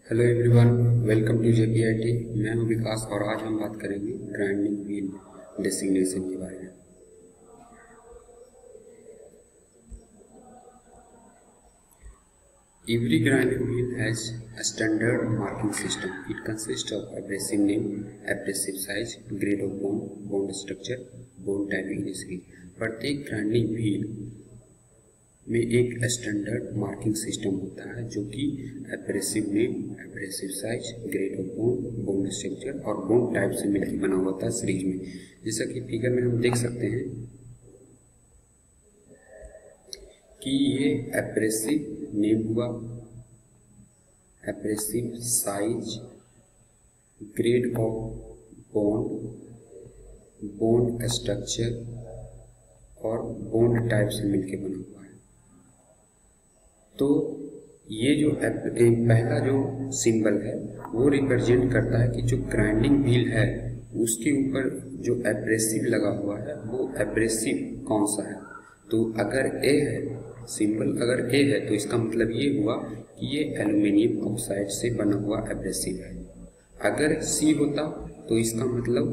Hello everyone, welcome to JPIT. मैं हूं विकास और आज हम बात करेंगे ग्राइंडिंग व्हील डेसिग्नेशन के बारे में। Every grinding wheel has a standard marking system. It consists of abrasive name, abrasive size, grade of bond, bond structure, bond type in series. प्रत्येक ग्राइंडिंग व्हील में एक स्टैंडर्ड मार्किंग सिस्टम होता है जो कि abrasive name, abrasive size, grade of bond, bond structure और bond type से मिलकर बना होता है सीरीज में। जैसा कि फिगर में हम देख सकते हैं कि ये एब्रेसिव नेम हुआ, abrasive size, grade of bond, bond structure और बॉन्ड टाइप से मिलकर बना हुआ है। तो ये जो पहला जो सिंबल है वो रिप्रेजेंट करता है कि जो ग्राइंडिंग व्हील है उसके ऊपर जो एब्रेसिव लगा हुआ है वो एब्रेसिव कौन सा है। तो अगर ए है, सिंबल अगर ए है तो इसका मतलब ये हुआ कि ये एल्युमिनियम ऑक्साइड से बना हुआ एब्रेसिव है। अगर सी होता तो इसका मतलब,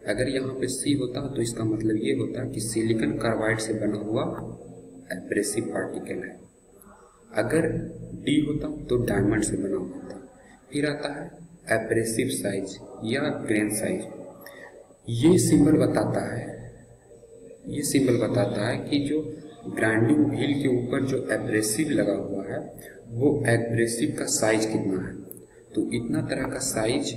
अगर यहाँ पे सी होता तो इसका मतलब ये होता कि सिलिकॉन कार्बाइड से बना हुआ एब्रेसिव पार्टिकल है। अगर डी होता तो डायमंड से बना हुआ था। फिर आता है एब्रेसिव साइज या ग्रेन साइज। ये सिंबल बताता है कि जो ग्राइंडिंग व्हील के ऊपर जो एब्रेसिव लगा हुआ है वो एब्रेसिव का साइज कितना है। तो इतना तरह का साइज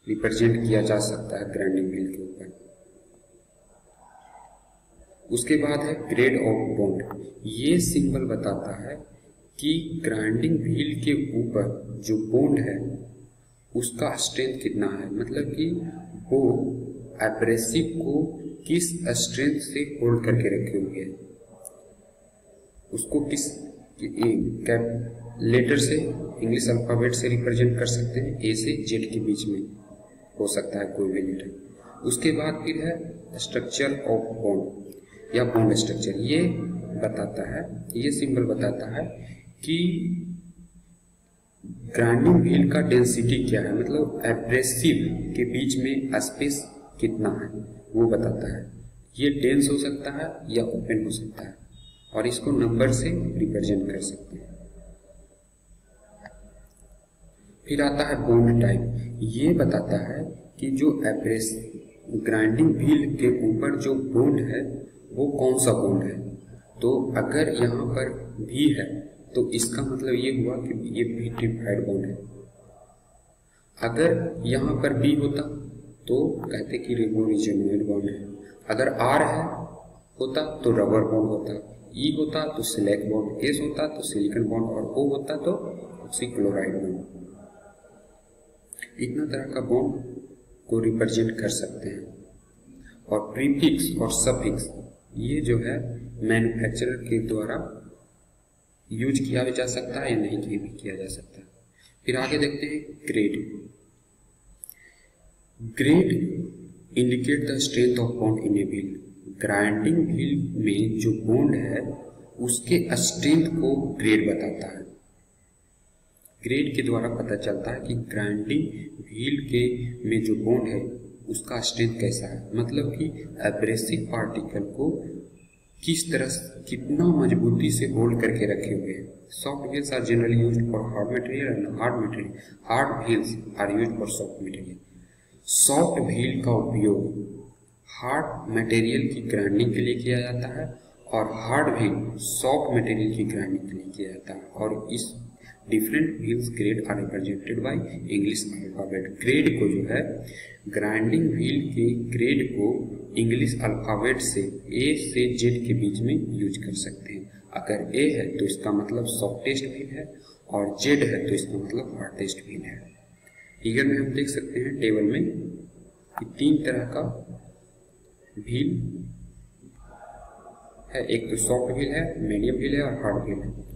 रिप्रेजेंट किया जा सकता है ग्राइंडिंग व्हील के ऊपर। उसके बाद है ग्रेड ऑफ बॉन्ड। ये सिंबल बताता है कि ग्राइंडिंग व्हील के ऊपर जो बॉन्ड है उसका स्ट्रेंथ कितना है, मतलब कि वो एब्रेसिव को किस स्ट्रेंथ से होल्ड करके रखे हुए हैं, उसको किस लेटर से, इंग्लिश अल्फाबेट से रिप्रेजेंट कर सकते हैं। ए से जेड के बीच में हो सकता है कोई भी लेटर। उसके बाद फिर है स्ट्रक्चर ऑफ बॉन्ड या बॉन्ड स्ट्रक्चर। ये बताता है, ये सिंबल बताता है कि ग्राइंडिंग व्हील का डेंसिटी क्या है, मतलब एब्रेसिव के बीच में स्पेस कितना है वो बताता है। ये डेंस हो सकता है या ओपन हो सकता है और इसको नंबर से रिप्रेजेंट कर सकते हैं। फिर आता है बॉन्ड टाइप। ये बताता है कि जो ग्राइंडिंग व्हील के ऊपर जो बॉन्ड है वो कौन सा बॉन्ड है। तो अगर यहाँ पर भी है तो इसका मतलब ये हुआ कि ये विट्रिफाइड बॉन्ड है। अगर यहाँ पर बी होता तो कहते कि रिबोनिजोइड बॉन्ड है। अगर आर होता तो रबर बॉन्ड होता, ई होता तो सिलेक बॉन्ड, एस होता तो सिलिकॉन बॉन्ड और ओ होता तो ऑक्सीक्लोराइड बॉन्ड। इतना तरह का बॉन्ड को रिप्रेजेंट कर सकते हैं। और प्रीफिक्स और सफिक्स ये जो है मैन्युफैक्चरर के द्वारा यूज किया भी जा सकता है या नहीं किया जा सकता। फिर आगे देखते हैं grade. Grade indicate the strength of bond in a wheel. Grinding wheel में जो बॉन्ड है उसके स्ट्रेंथ को ग्रेड बताता है। ग्रेड के द्वारा पता चलता है कि ग्राइंडिंग व्हील के में जो बॉन्ड है उसका स्ट्रेंथ कैसा है, मतलब कि एब्रेसिव पार्टिकल को किस तरह, कितना मजबूती से होल्ड करके रखे हुए हैं। Soft wheels are generally used for hard material and hard wheels are used for soft material. Soft wheel का उपयोग हार्ड मटेरियल की ग्राइंडिंग के लिए किया जाता है और हार्ड व्हील सॉफ्ट मटेरियल की ग्राइंडिंग के लिए किया जाता है। और इस different wheels grade are represented by English alphabet. Grade को जो है, ग्राइंडिंग व्हील के ग्रेड को इंग्लिश अल्फाबेट से ए से जेड के बीच में यूज कर सकते हैं। अगर ए है तो इसका मतलब सॉफ्टेस्ट व्हील है और जेड है तो इसका मतलब हार्डेस्ट व्हील है। फिगर में हम देख सकते हैं टेबल में कि 3 तरह का व्हील है। एक तो सॉफ्ट व्हील है, मीडियम व्हील है और हार्ड व्हील है।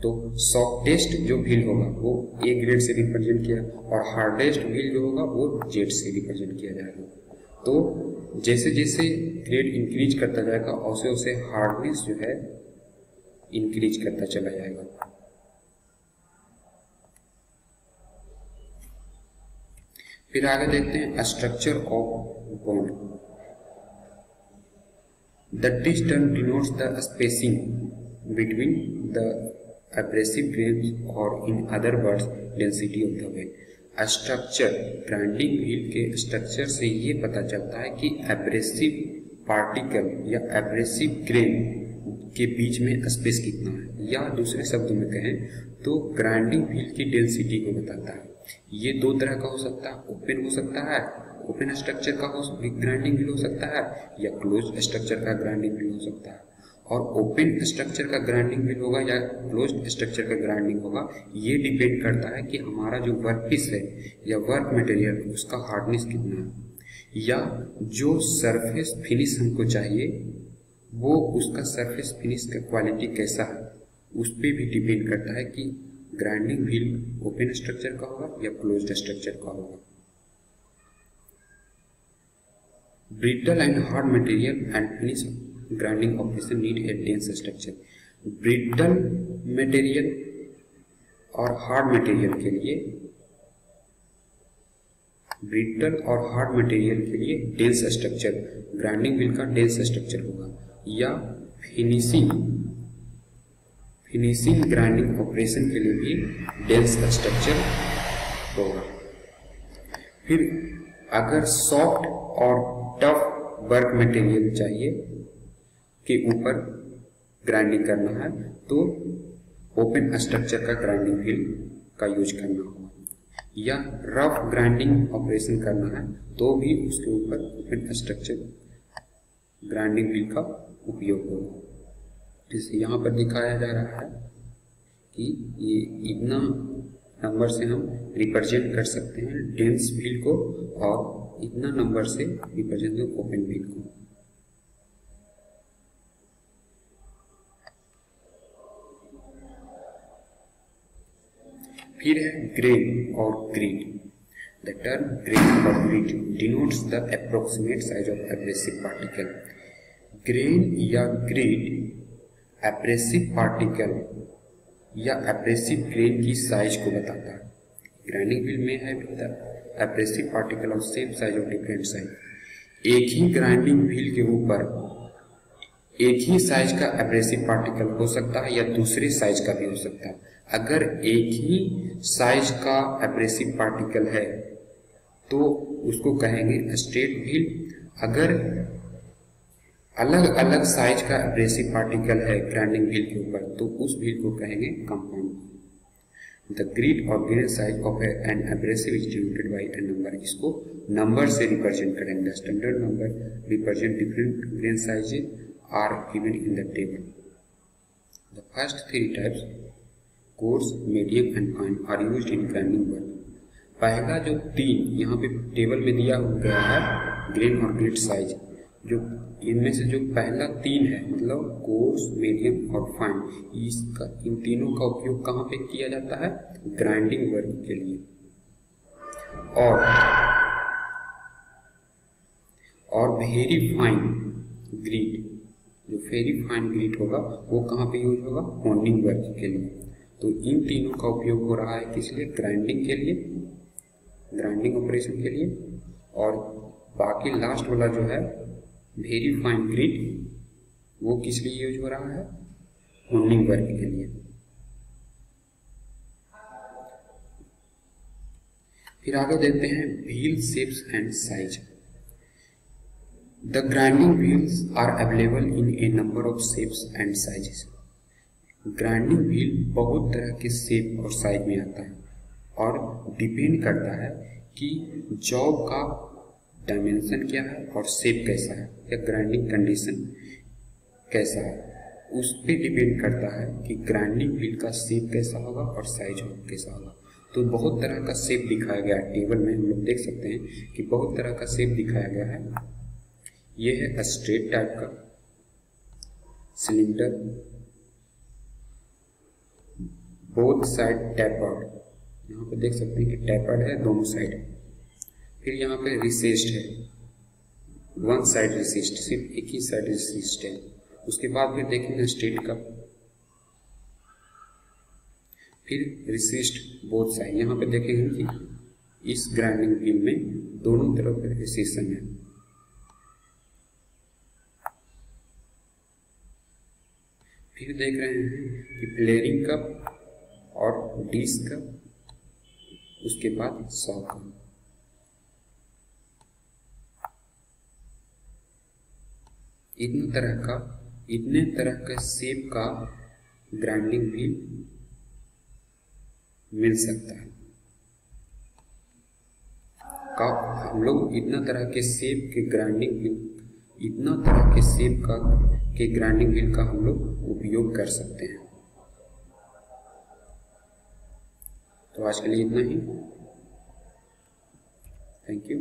तो सॉफ्टेस्ट जो व्हील होगा वो ए ग्रेड से रिप्रेजेंट किया और हार्डेस्ट व्हील जो होगा वो जेड से रिप्रेजेंट किया जाएगा। तो जैसे जैसे ग्रेड इंक्रीज करता जाएगा वैसे वैसे हार्डनेस जो है इंक्रीज करता चला जाएगा। फिर आगे देखते हैं structure of bond. This term denotes the spacing between the abrasive grains और in other words density of the wave. Structure, grinding wheel के स्ट्रक्चर से ये पता चलता है कि एब्रेसिव पार्टिकल या एब्रेसिव ग्रेन के बीच में स्पेस कितना है, या दूसरे शब्दों में कहें तो ग्राइंडिंग व्हील की डेंसिटी को बताता है। ये दो तरह का हो सकता है, ओपन हो सकता है, ओपन स्ट्रक्चर का ग्राइंडिंग व्हील हो सकता है, या क्लोज स्ट्रक्चर का ग्राइंडिंग व्हील हो सकता है। और ओपन स्ट्रक्चर का ग्राइंडिंग व्हील होगा या क्लोज्ड स्ट्रक्चर का ग्राइंडिंग होगा, ये डिपेंड करता है कि हमारा जो वर्कपीस है या वर्क मटेरियल उसका हार्डनेस कितना है, या जो सरफेस फिनिश हमको चाहिए वो उसका सरफेस फिनिश का क्वालिटी कैसा है, उस पर भी डिपेंड करता है कि ग्राइंडिंग व्हील ओपन स्ट्रक्चर का होगा या क्लोज्ड स्ट्रक्चर का होगा। Brittle and hard material and finish grinding operation need a dense structure. Brittle material और हार्ड मटेरियल के लिए, ब्रिटल और हार्ड मटेरियल के लिए डेंस स्ट्रक्चर, ग्राइंडिंग व्हील का डेंस स्ट्रक्चर होगा, या फिनिशिंग ग्राइंडिंग ऑपरेशन के लिए भी डेंस स्ट्रक्चर होगा। फिर अगर सॉफ्ट और टफ वर्क मटेरियल चाहिए के ऊपर ग्राइंडिंग करना है तो ओपन स्ट्रक्चर का ग्राइंडिंग व्हील का यूज करना होगा, या रफ ग्राइंडिंग ऑपरेशन करना है तो भी उसके ऊपर ओपन स्ट्रक्चर ग्राइंडिंग व्हील का उपयोग होगा। जैसे यहाँ पर दिखाया जा रहा है कि ये इतना नंबर से हम रिप्रेजेंट कर सकते हैं डेंस व्हील को, और इतना नंबर से रिप्रेजेंट ओपन व्हील को। फिर है ग्रेन और ग्रिड। द टर्म ग्रेन और grid denotes the approximate size of abrasive particle. Grain या ग्रिड एब्रेसिव पार्टिकल या एब्रेसिव ग्रेन की साइज को बताता है। ग्राइंडिंग व्हील में है abrasive particle of same size of different size. एक ही ग्राइंडिंग व्हील के ऊपर एक ही साइज का एब्रेसिव पार्टिकल हो सकता है या दूसरे साइज का भी हो सकता है। अगर एक ही साइज का एब्रेसिव पार्टिकल है तो उसको कहेंगे स्ट्रेट व्हील। अगर अलग अलग साइज का एब्रेसिव पार्टिकल है ग्राइंडिंग व्हील के ऊपर तो उस व्हील को कहेंगे कंपाउंड। द ग्रिड और grain size of an abrasive is denoted by a number. इसको नंबर से रिप्रेजेंट करेंगे। Standard number represent different grain sizes are given in the table. The first three types, coarse, medium and fine, are used in grinding work. पहला जो तीन यहाँ पे table में दिया गया है ग्रेन और ग्रिड साइज, जो इनमें से जो पहला तीन है मतलब कोर्स, मीडियम और फाइन, इसका इन तीनों का उपयोग कहाँ पे किया जाता है? ग्राइंडिंग वर्क के लिए। और वेरी फाइन ग्रिड, जो वेरी फाइन ग्रिड होगा वो कहाँ पे यूज होगा? होनिंग वर्क के लिए। तो इन तीनों का उपयोग हो रहा है किस लिए? ग्राइंडिंग के लिए, ग्राइंडिंग ऑपरेशन के लिए। और बाकी लास्ट वाला जो है वेरी फाइन ग्रिड वो किस लिए यूज हो रहा है? होनिंग वर्क के लिए। फिर आगे देखते हैं wheel shapes and size. The grinding wheels are available in a number of shapes and sizes. Grinding wheel बहुत तरह के शेप और साइज में आता है और डिपेंड करता है कि जॉब का डायमेंशन क्या है और शेप कैसा है या ग्राइंडिंग कंडीशन कैसा है, उस पर डिपेंड करता है कि ग्राइंडिंग व्हील का शेप कैसा होगा और साइज कैसा होगा। तो बहुत तरह का शेप दिखाया गया है टेबल में, हम लोग देख सकते हैं कि बहुत तरह का शेप दिखाया गया है। ये है स्ट्रेट टाइप का, सिलेंडर, बोथ साइड टैपर्ड, यहाँ पे देख सकते हैं कि टैपर्ड है दोनों साइड। फिर यहाँ पे रिसेस्ड है, वन साइड रिसेस्ड, सिर्फ एक ही साइड रिसेस्ड है। उसके बाद फिर देखेंगे स्ट्रेट का, फिर रिसेस्ड बोथ साइड। यहाँ पे देखेंगे कि इस ग्राइंडिंग व्हील में दोनों तरफ प्रेसिशन है। फिर देख रहे हैं कि फ्लेयरिंग कप और डिश कप, उसके बाद सॉ कप। इतने तरह का शेप का ग्राइंडिंग व्हील मिल सकता है। हम लोग इतना तरह के शेप के ग्राइंडिंग व्हील का हम लोग उपयोग कर सकते हैं। तो आज के लिए इतना ही। Thank you.